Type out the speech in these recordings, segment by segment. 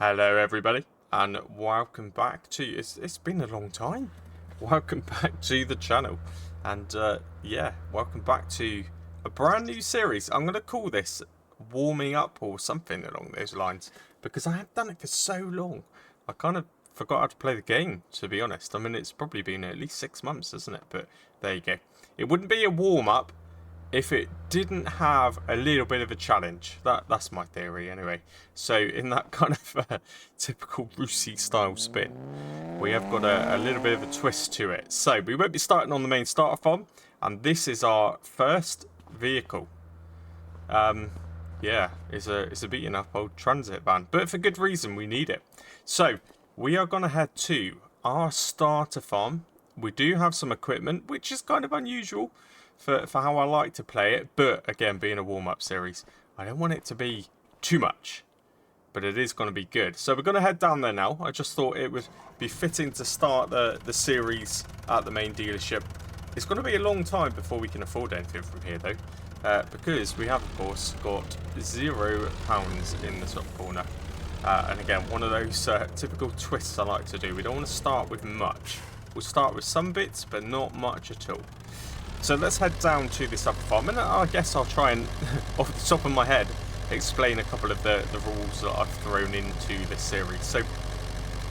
Hello everybody and welcome back to it's been a long time. Welcome back to the channel and yeah, welcome back to a brand new series. I'm going to call this warming up or something along those lines because I haven't done it for so long. I kind of forgot how to play the game, to be honest. I mean, it's probably been at least 6 months, isn't it? But there you go. It wouldn't be a warm up if it didn't have a little bit of a challenge. That's my theory anyway. So in that kind of typical Rusey style spin, we have got a little bit of a twist to it. So we won't be starting on the main starter farm, and this is our first vehicle. Yeah, it's a beaten up old transit van, but for good reason. We need it. So we are going to head to our starter farm. We do have some equipment, which is kind of unusual for how I like to play it, but again, being a warm-up series, I don't want it to be too much, but it is going to be good. So we're going to head down there now. I just thought it would be fitting to start the series at the main dealership. It's going to be a long time before we can afford anything from here though, because we have of course got £0 in the top corner, and again, one of those typical twists I like to do. We don't want to start with much. We'll start with some bits, but not much at all. So let's head down to this upper farm, and I guess I'll try and, off the top of my head, explain a couple of the rules that I've thrown into this series. So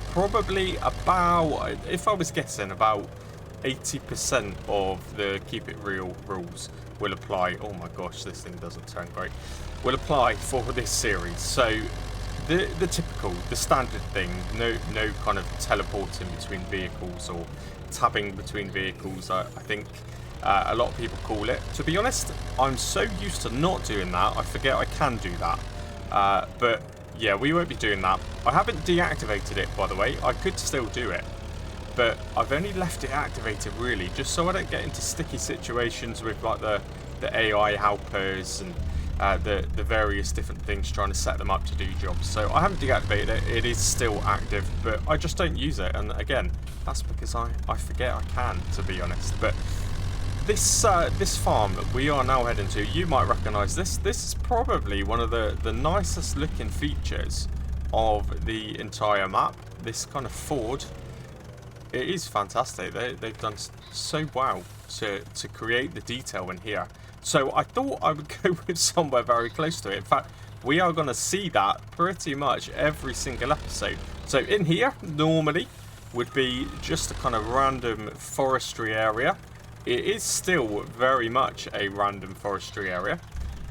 probably about, if I was guessing, about 80% of the Keep It Real rules will apply. Oh my gosh, this thing doesn't sound great. Will apply for this series. So the typical, the standard thing, no kind of teleporting between vehicles or tabbing between vehicles, I think a lot of people call it. To be honest, I'm so used to not doing that, I forget I can do that. But yeah, we won't be doing that. I haven't deactivated it, by the way. I could still do it, but I've only left it activated really just so I don't get into sticky situations with like the AI helpers and the various different things, trying to set them up to do jobs. So I haven't deactivated it. It is still active, but I just don't use it. And again, that's because I forget I can, to be honest. But this farm that we are now heading to, you might recognise this. This is probably one of the nicest looking features of the entire map. This kind of Ford, it is fantastic. They've done so well to create the detail in here. So I thought I would go with somewhere very close to it. In fact, we are going to see that pretty much every single episode. So in here, normally, would be just a kind of random forestry area. It is still very much a random forestry area,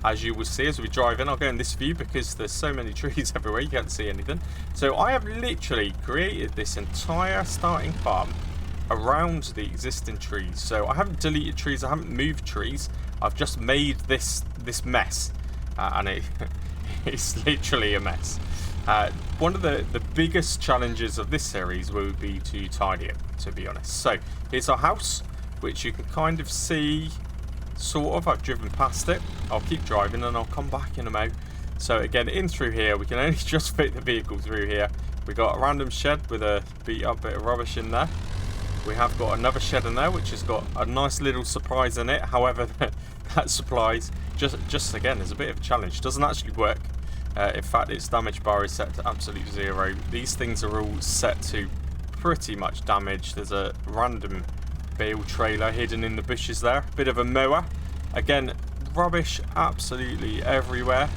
as you will see as we drive in. I'll go in this view because there's so many trees everywhere, you can't see anything. So I have literally created this entire starting farm around the existing trees. So I haven't deleted trees, I haven't moved trees, I've just made this mess, and it's literally a mess. One of the biggest challenges of this series will be to tidy it, to be honest. So here's our house, which you can kind of see, sort of. I've driven past it. I'll keep driving and I'll come back in a mo. So again, in through here, we can only just fit the vehicle through here. We got a random shed with a beat up bit of rubbish in there. We have got another shed in there, which has got a nice little surprise in it. However, that surprise, just again, is a bit of a challenge. Doesn't actually work. In fact, its damage bar is set to absolute 0. These things are all set to pretty much damage. There's a random bale trailer hidden in the bushes there. Bit of a mower. Again, rubbish absolutely everywhere.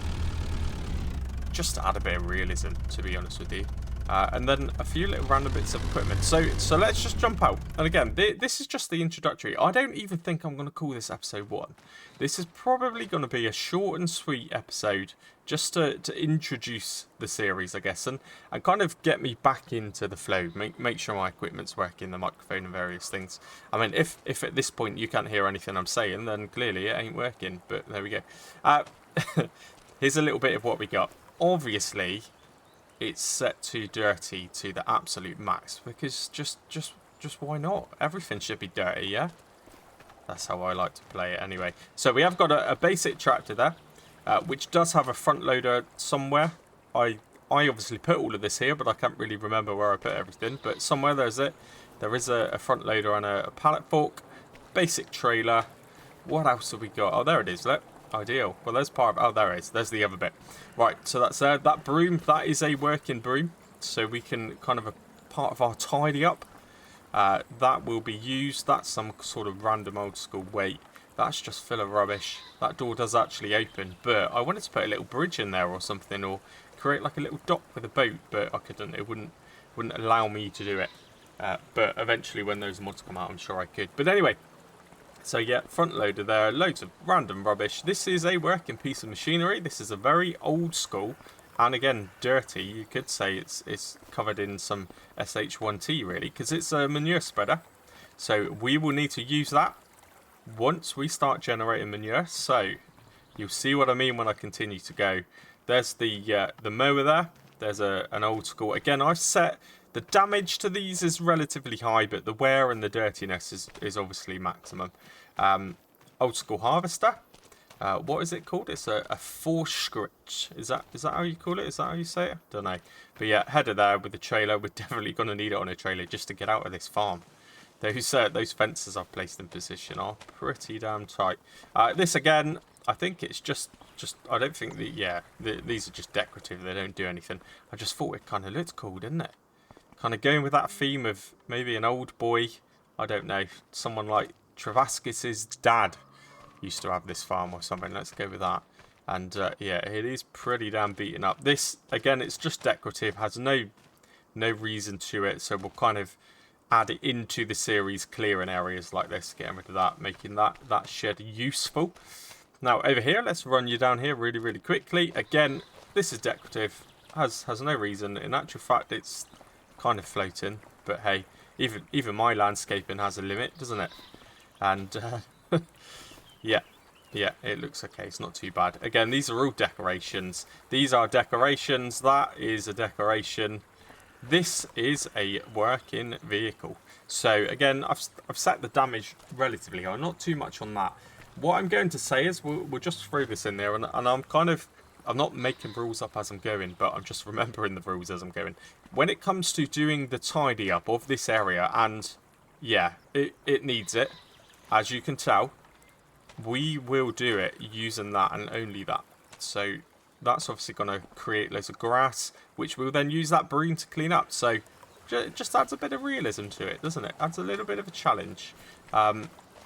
Just to add a bit of realism, to be honest with you. And then a few little random bits of equipment. So let's just jump out. And again, this is just the introductory. I don't even think I'm going to call this episode 1. This is probably going to be a short and sweet episode, just to introduce the series, I guess, and kind of get me back into the flow. Make sure my equipment's working, the microphone and various things. I mean, if at this point you can't hear anything I'm saying, then clearly it ain't working. But there we go. Here's a little bit of what we got. Obviously, it's set to dirty to the absolute max because just why not? Everything should be dirty, yeah? That's how I like to play it anyway. So we have got a basic tractor there, which does have a front loader somewhere. I obviously put all of this here, but I can't really remember where I put everything. But somewhere there's it. There is a front loader and a pallet fork, basic trailer. What else have we got? Oh, there it is. Look, Ideal. Well, there's part of... Oh, there it is. There's the other bit. Right, so that's there. That broom, that is a working broom. So we can kind of... A part of our tidy up. That will be used. That's some sort of random old school weight. That's just full of rubbish. That door does actually open. But I wanted to put a little bridge in there or something. Or create like a little dock with a boat. But I couldn't. It wouldn't allow me to do it. But eventually when those mods come out, I'm sure I could. But anyway... So yeah, front loader there, loads of random rubbish. This is a working piece of machinery. This is a very old school, and again, dirty. You could say it's covered in some SH1T really, because it's a manure spreader. So we will need to use that once we start generating manure. So you'll see what I mean when I continue to go. There's the mower there. There's an old school. Again, I've set... The damage to these is relatively high, but the wear and the dirtiness is obviously maximum. Old school harvester. What is it called? It's a Forschritz. Is that how you call it? Is that how you say it? Don't know. But yeah, header there with the trailer. We're definitely going to need it on a trailer just to get out of this farm. Those fences I've placed in position are pretty damn tight. This again, I think it's just I don't think that, yeah, these are just decorative. They don't do anything. I just thought it kind of looked cool, didn't it? Kind of going with that theme of maybe an old boy, I don't know, someone like Travaskis's dad used to have this farm or something. Let's go with that. And yeah, it is pretty damn beaten up. This, again, it's just decorative, has no reason to it. So we'll kind of add it into the series, clearing areas like this, getting rid of that, making that shed useful. Now over here, let's run you down here really, really quickly. Again, this is decorative, has no reason. In actual fact, it's kind of floating, but hey, even my landscaping has a limit, doesn't it? And yeah, it looks okay. It's not too bad. Again, these are all decorations. These are decorations. That is a decoration. This is a working vehicle. So again, I've set the damage relatively high, not too much on that. What I'm going to say is we'll just throw this in there, and I'm not making rules up as I'm going, but I'm just remembering the rules as I'm going. When it comes to doing the tidy up of this area, and yeah, it needs it, as you can tell, we will do it using that and only that. So that's obviously going to create loads of grass, which we'll then use that broom to clean up. So it just adds a bit of realism to it, doesn't it? Adds a little bit of a challenge.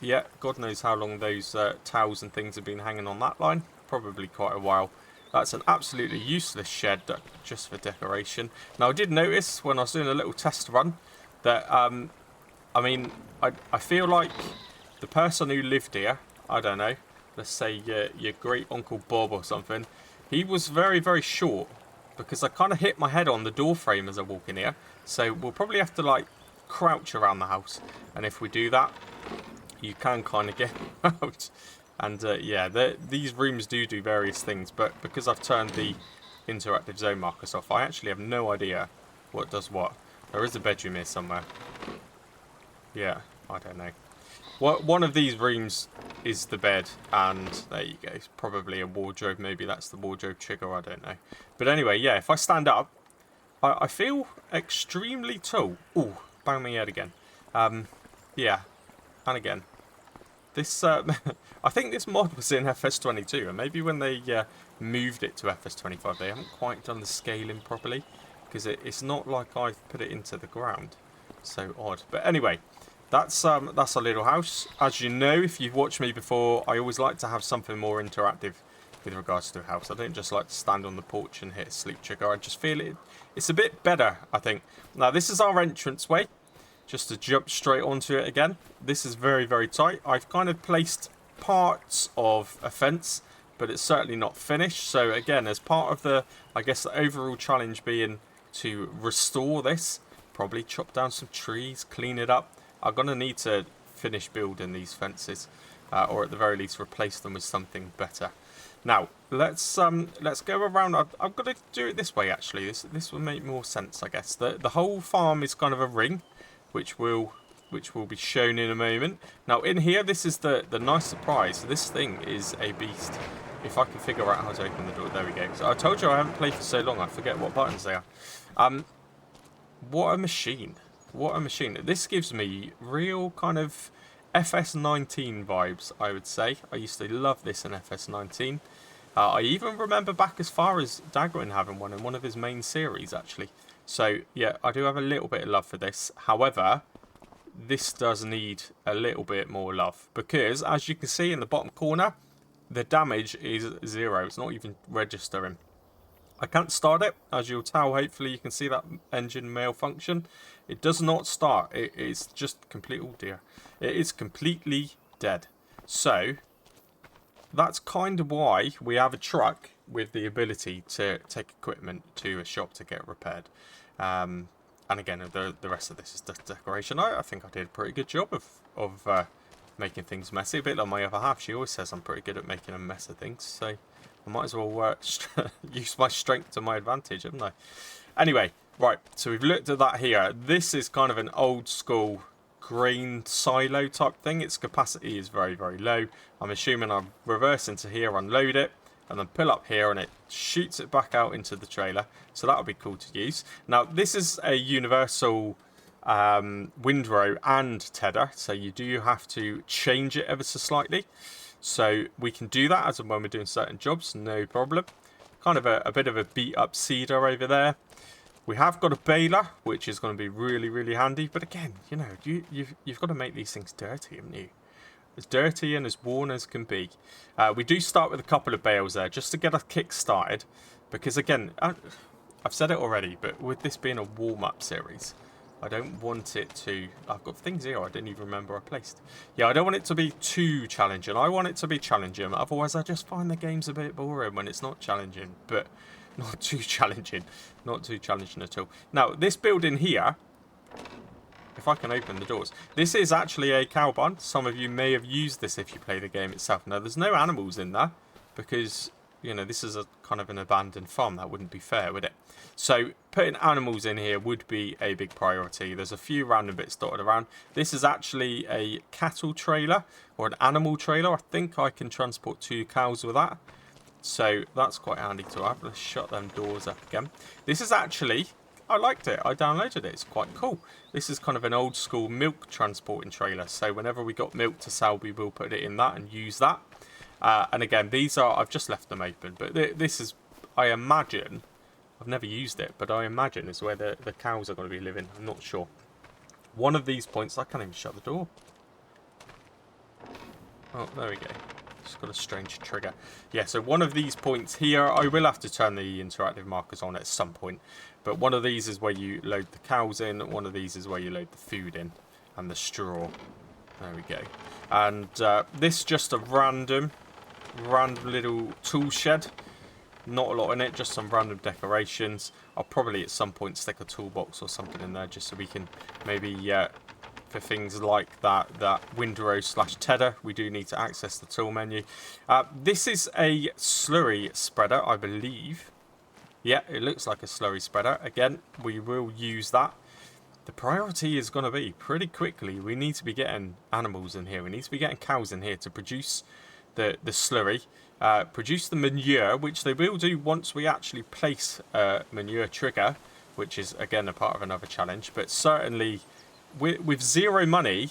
Yeah, God knows how long those towels and things have been hanging on that line. Probably quite a while. That's an absolutely useless shed just for decoration. Now, I did notice when I was doing a little test run that, I mean, I feel like the person who lived here, I don't know, let's say your great Uncle Bob or something, he was very, very short because I kind of hit my head on the door frame as I walk in here. So we'll probably have to, like, crouch around the house. And if we do that, you can kind of get out. And yeah, these rooms do various things, but because I've turned the interactive zone markers off, I actually have no idea what does what. There is a bedroom here somewhere. Yeah, I don't know. One of these rooms is the bed, and there you go. It's probably a wardrobe. Maybe that's the wardrobe trigger. I don't know. But anyway, yeah, if I stand up, I feel extremely tall. Ooh, bang my head again. Yeah, and again. This, I think this mod was in FS22, and maybe when they moved it to FS25, they haven't quite done the scaling properly, because it's not like I've put it into the ground. So odd. But anyway, that's our little house. As you know, if you've watched me before, I always like to have something more interactive with regards to a house. I don't just like to stand on the porch and hit a sleep trigger. I just feel it's a bit better, I think. Now, this is our entranceway. Just to jump straight onto it again. This is very, very tight. I've kind of placed parts of a fence, but it's certainly not finished. So again, as part of the, I guess, the overall challenge being to restore this, probably chop down some trees, clean it up. I'm going to need to finish building these fences, or at the very least replace them with something better. Now, let's go around. I'm going to do it this way, actually. This will make more sense, I guess. The whole farm is kind of a ring, which will be shown in a moment. Now in here, this is the nice surprise. This thing is a beast. If I can figure out how to open the door, there we go. So I told you I haven't played for so long, I forget what buttons they are. What a machine. What a machine. This gives me real kind of FS19 vibes, I would say. I used to love this in FS19. I even remember back as far as Dagrin having one in one of his main series, actually. So, yeah, I do have a little bit of love for this. However, this does need a little bit more love. Because, as you can see in the bottom corner, the damage is 0. It's not even registering. I can't start it. As you'll tell, hopefully you can see that engine malfunction. It does not start. It is just complete. Oh dear. It is completely dead. So, that's kind of why we have a truck with the ability to take equipment to a shop to get repaired. And again, the rest of this is decoration. I think I did a pretty good job of making things messy. A bit like my other half. She always says I'm pretty good at making a mess of things. So I might as well use my strength to my advantage, haven't I? Anyway, right. So we've looked at that here. This is kind of an old school grain silo type thing. Its capacity is very, very low. I'm assuming I'll reverse into here, unload it, and then pull up here, and it shoots it back out into the trailer. So that'll be cool to use. Now, this is a universal windrow and tedder, so you do have to change it ever so slightly. So we can do that as and when we're doing certain jobs, no problem. Kind of a bit of a beat up cedar over there. We have got a baler, which is going to be really, really handy. But again, you know, you've got to make these things dirty, haven't you? As dirty and as worn as can be. We do start with a couple of bales there, just to get us kick started. Because again, I've said it already, but with this being a warm-up series, I don't want it to... I've got things here I didn't even remember I placed. Yeah, I don't want it to be too challenging. I want it to be challenging. Otherwise, I just find the games a bit boring when it's not challenging. But not too challenging. Not too challenging at all. Now, this building here... If I can open the doors. This is actually a cow barn. Some of you may have used this if you play the game itself. Now, there's no animals in there. Because, you know, this is a kind of an abandoned farm. That wouldn't be fair, would it? So, putting animals in here would be a big priority. There's a few random bits dotted around. This is actually a cattle trailer. Or an animal trailer. I think I can transport 2 cows with that. So, that's quite handy to have. Let's shut them doors up again. This is actually... I liked it. I downloaded it. It's quite cool. This is kind of an old school milk transporting trailer. So whenever we got milk to sell, we will put it in that and use that. And again, these are... I've just left them open. But this is, I imagine... I've never used it, but I imagine is where the cows are going to be living. I'm not sure. One of these points... I can't even shut the door. Oh, there we go. Just got a strange trigger. Yeah, so one of these points here... I will have to turn the interactive markers on at some point. But one of these is where you load the cows in. One of these is where you load the food in. And the straw. There we go. And this just a random little tool shed. Not a lot in it. Just some random decorations. I'll probably at some point stick a toolbox or something in there. Just so we can maybe... for things like that windrow / tedder, we do need to access the tool menu. This is a slurry spreader, I believe. Yeah, it looks like a slurry spreader. Again, we will use that. The priority is going to be pretty quickly. We need to be getting animals in here. We need to be getting cows in here to produce the slurry. Produce the manure, which they will do once we actually place a manure trigger, which is, again, a part of another challenge. But certainly, with 0 money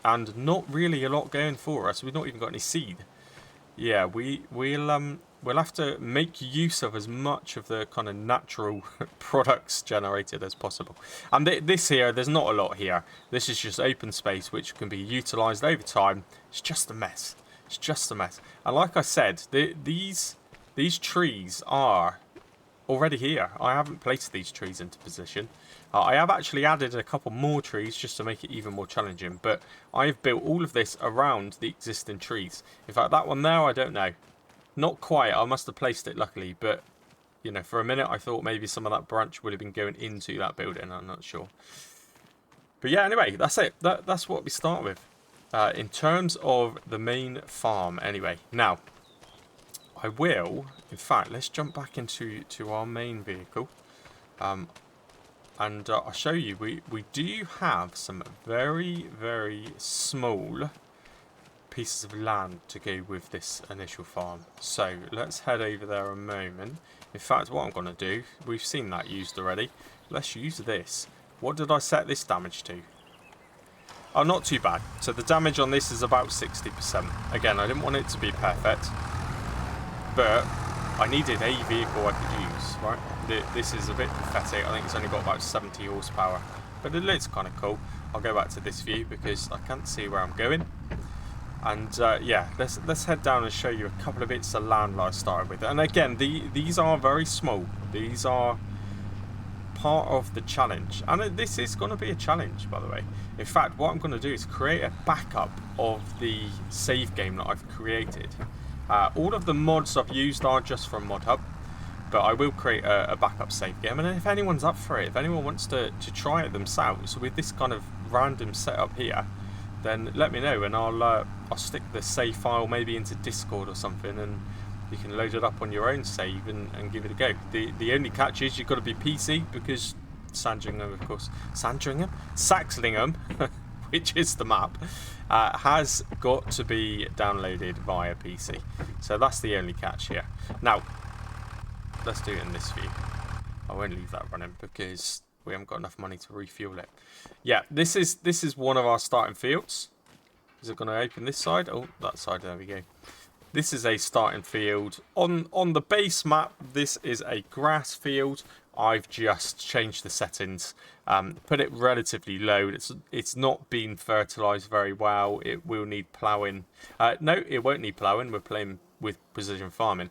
and not really a lot going for us, we've not even got any seed. Yeah, we'll have to make use of as much of the kind of natural products generated as possible. And this here, there's not a lot here. This is just open space which can be utilised over time. It's just a mess. It's just a mess. And like I said, these trees are already here. I haven't placed these trees into position. I have actually added a couple more trees just to make it even more challenging. But I have built all of this around the existing trees. In fact, that one there, I don't know. Not quite. I must have placed it luckily. But, you know, for a minute I thought maybe some of that branch would have been going into that building. I'm not sure. But yeah, anyway, that's it. That's what we start with. In terms of the main farm, anyway. Now, I will... In fact, let's jump back into our main vehicle. And I'll show you, we do have some very, very small pieces of land to go with this initial farm. So let's head over there a moment. In fact, what I'm going to do, we've seen that used already. Let's use this. What did I set this damage to? are not too bad. So the damage on this is about 60%. Again, I didn't want it to be perfect, but I needed a vehicle I could use, right? This is a bit pathetic. I think it's only got about 70 horsepower, but it looks kind of cool. I'll go back to this view because I can't see where I'm going. And yeah, let's head down and show you a couple of bits of land that I started with. And again, these are very small. These are part of the challenge, and this is going to be a challenge, by the way. In fact, what I'm going to do is create a backup of the save game that I've created. All of the mods I've used are just from Mod Hub, but I will create a backup save game. And if anyone's up for it, if anyone wants to try it themselves with this kind of random setup here, then let me know, and I'll stick the save file maybe into Discord or something, and you can load it up on your own save and give it a go. The only catch is you've got to be PC, because Sandringham, of course, Saxlingham, which is the map, has got to be downloaded via PC. So that's the only catch here. Now, let's do it in this view. I won't leave that running because we haven't got enough money to refuel it. Yeah, this is one of our starting fields. Is it going to open this side? Oh, that side, there we go. This is a starting field. On the base map, this is a grass field. I've just changed the settings, put it relatively low. It's not been fertilised very well. It will need ploughing. No, it won't need ploughing. We're playing with precision farming.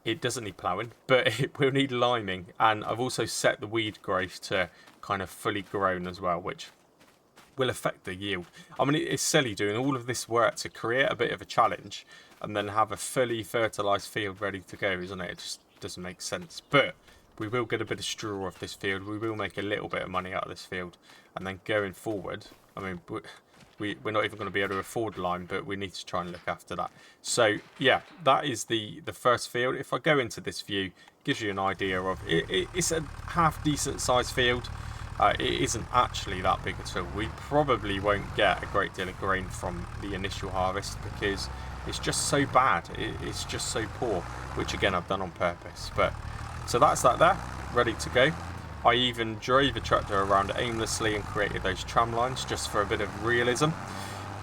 It doesn't need ploughing, but it will need liming. And I've also set the weed growth to kind of fully grown as well, which will affect the yield. I mean, it's silly doing all of this work to create a bit of a challenge and then have a fully fertilised field ready to go, isn't it? It just doesn't make sense. But we will get a bit of straw off this field. We will make a little bit of money out of this field. And then going forward, I mean, we're not even going to be able to afford lime, but we need to try and look after that. So yeah, that is the first field. If I go into this view, it gives you an idea of it's a half decent sized field. It isn't actually that big at all. We probably won't get a great deal of grain from the initial harvest because it's just so bad. It's just so poor, which again I've done on purpose. But so that's that there, ready to go. I even drove a tractor around aimlessly and created those tram lines just for a bit of realism.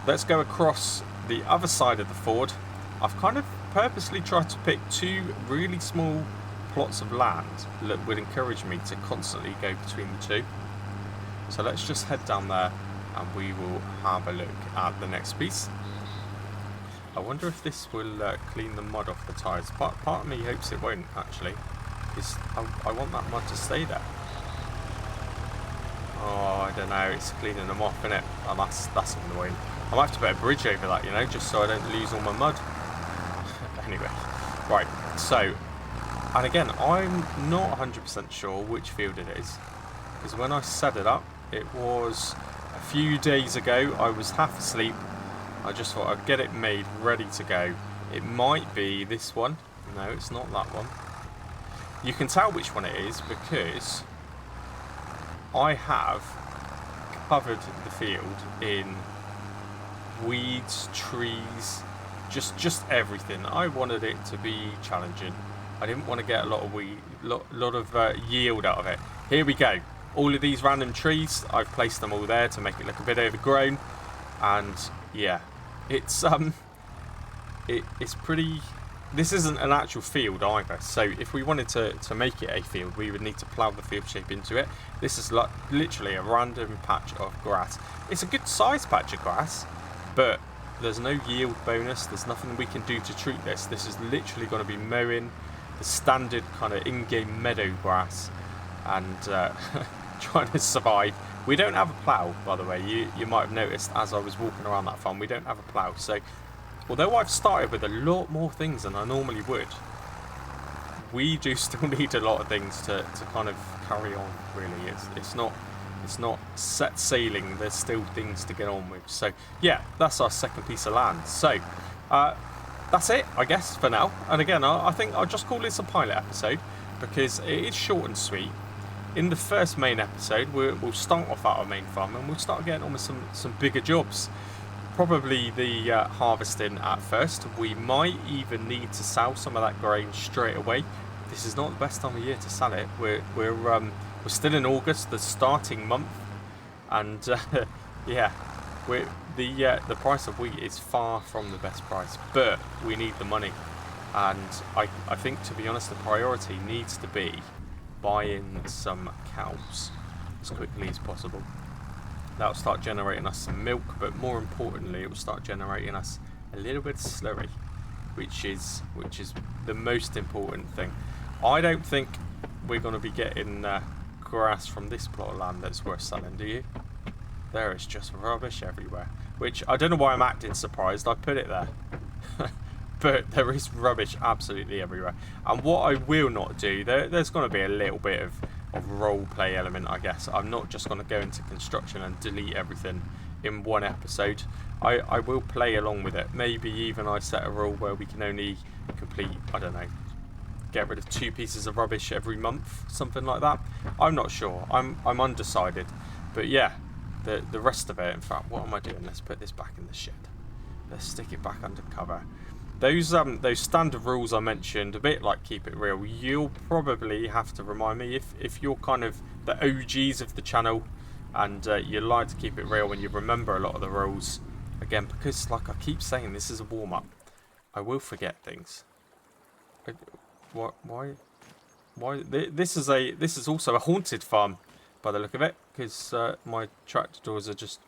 Let's go across the other side of the ford. I've kind of purposely tried to pick two really small plots of land that would encourage me to constantly go between the two. So let's just head down there and we will have a look at the next piece. I wonder if this will clean the mud off the tyres. Part of me hopes it won't, actually, because I want that mud to stay there. Oh, I don't know, it's cleaning them off, isn't it? Oh, that's annoying. I might have to put a bridge over that, you know, just so I don't lose all my mud. Anyway, right, so, and again, I'm not 100% sure which field it is, because when I set it up, it was a few days ago. I was half asleep. I just thought I'd get it made, ready to go. It might be this one. No, it's not that one. You can tell which one it is because I have covered the field in weeds, trees, just everything. I wanted it to be challenging. I didn't want to get a lot of yield out of it. Here we go. All of these random trees, I've placed them all there to make it look a bit overgrown. And yeah, it's pretty. This isn't an actual field either, so if we wanted to make it a field, we would need to plough the field shape into it. This is like literally a random patch of grass. It's a good sized patch of grass, but there's no yield bonus. There's nothing we can do to treat this. This is literally going to be mowing the standard kind of in-game meadow grass and trying to survive. We don't have a plough, by the way. You might have noticed as I was walking around that farm, we don't have a plough. So although I've started with a lot more things than I normally would, we do still need a lot of things to kind of carry on, really. It's not set sailing. There's still things to get on with. So yeah, that's our second piece of land. So that's it, I guess, for now. And again, I think I'll just call this a pilot episode because it is short and sweet. In the first main episode, we'll start off at our main farm and we'll start getting on with some bigger jobs. Probably the harvesting at first. We might even need to sell some of that grain straight away. This is not the best time of year to sell it. We're still in August, the starting month, and Yeah, the price of wheat is far from the best price, but we need the money, and I think, to be honest, the priority needs to be buying some cows as quickly as possible. That'll start generating us some milk, but more importantly, it will start generating us a little bit of slurry, which is the most important thing. I don't think we're going to be getting grass from this plot of land that's worth selling, do you? There is just rubbish everywhere, which I don't know why I'm acting surprised. I put it there. But there is rubbish absolutely everywhere. And what I will not do, there's going to be a little bit of role play element, I guess. I'm not just going to go into construction and delete everything in one episode. I will play along with it. Maybe even I set a rule where we can only complete, I don't know, get rid of 2 pieces of rubbish every month, something like that. I'm not sure. I'm undecided. But yeah, the rest of it, in fact, what am I doing? Let's put this back in the shed. Let's stick it back under cover. Those standard rules I mentioned, a bit like keep it real, you'll probably have to remind me if you're kind of the OGs of the channel and you like to keep it real and you remember a lot of the rules. Again, because like I keep saying, this is a warm-up. I will forget things. Why? This is also a haunted farm, by the look of it, because my tractor doors are just.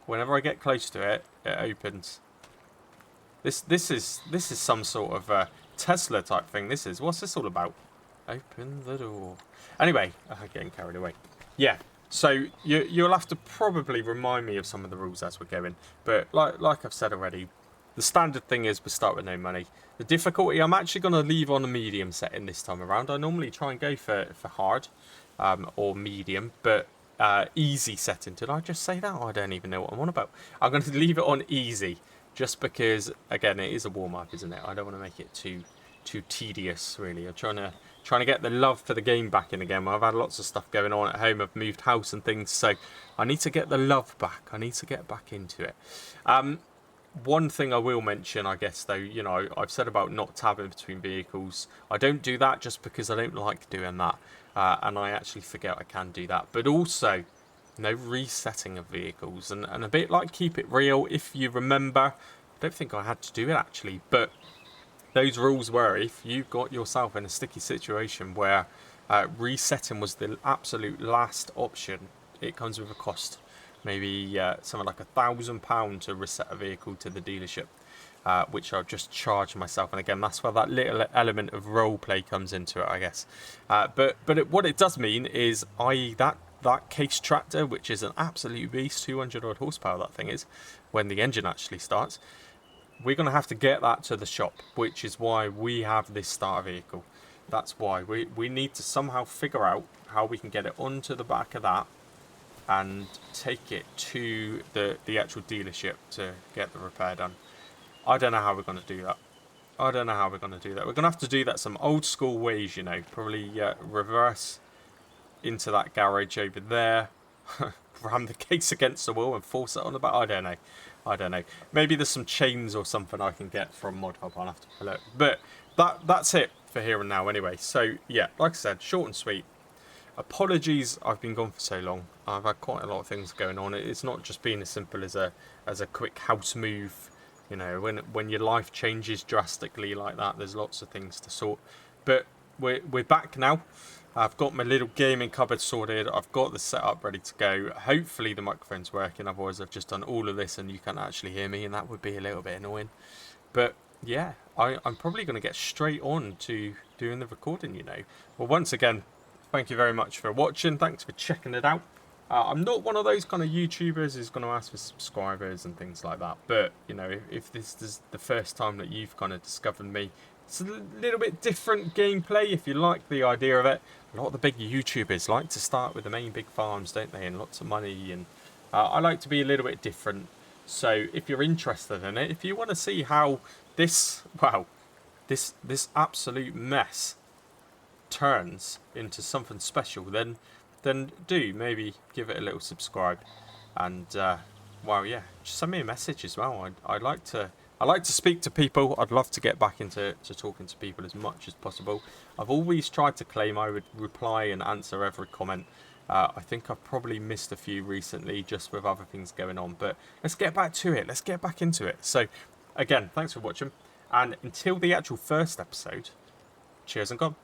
Whenever I get close to it, it opens. This is some sort of Tesla type thing. What's this all about? Open the door. Anyway, I'm getting carried away. Yeah. So you'll have to probably remind me of some of the rules as we're going. But like I've said already, the standard thing is we start with no money. The difficulty I'm actually going to leave on a medium setting this time around. I normally try and go for hard or medium, but easy setting. Did I just say that? I don't even know what I'm on about. I'm going to leave it on easy just because, again, it is a warm-up, isn't it? I don't want to make it too tedious, really. I'm trying to get the love for the game back in again. I've had lots of stuff going on at home. I've moved house and things, so I need to get the love back. I need to get back into it. One thing I will mention, I guess, though, you know, I've said about not tabbing between vehicles. I don't do that just because I don't like doing that, and I actually forget I can do that. But also, no resetting of vehicles, and a bit like keep it real. If you remember, I don't think I had to do it actually, but those rules were if you got yourself in a sticky situation where resetting was the absolute last option, it comes with a cost. Maybe something like £1,000 to reset a vehicle to the dealership, which I'll just charge myself. And again, that's where that little element of role play comes into it, I guess. But what it does mean is, i.e. that case tractor, which is an absolute beast, 200 odd horsepower that thing is, when the engine actually starts, we're going to have to get that to the shop, which is why we have this starter vehicle. That's why we need to somehow figure out how we can get it onto the back of that and take it to the actual dealership to get the repair done. I don't know how we're going to do that. We're going to have to do that some old school ways, you know. Probably reverse into that garage over there, ram the case against the wall and force it on the back. I don't know. Maybe there's some chains or something I can get from Mod Hub. I'll have to pull it. But that's it for here and now anyway. So yeah, like I said, short and sweet. Apologies, I've been gone for so long. I've had quite a lot of things going on. It's not just been as simple as a quick house move. You know, when your life changes drastically like that, there's lots of things to sort. But we're back now. I've got my little gaming cupboard sorted. I've got the setup ready to go. Hopefully the microphone's working. Otherwise, I've just done all of this and you can't actually hear me, and that would be a little bit annoying. But yeah, I'm probably going to get straight on to doing the recording, you know. Well, once again, thank you very much for watching. Thanks for checking it out. I'm not one of those kind of YouTubers who's going to ask for subscribers and things like that. But, you know, if this is the first time that you've kind of discovered me, it's a little bit different gameplay if you like the idea of it. A lot of the big YouTubers like to start with the main big farms, don't they? And lots of money. And I like to be a little bit different. So if you're interested in it, if you want to see how this absolute mess turns into something special, then do maybe give it a little subscribe, and well, yeah, just send me a message as well. I like to speak to people. I'd love to get back into talking to people as much as possible. I've always tried to claim I would reply and answer every comment, I think I've probably missed a few recently just with other things going on, but let's get back to it. Let's get back into it. So, again, thanks for watching, and until the actual first episode, cheers and gone.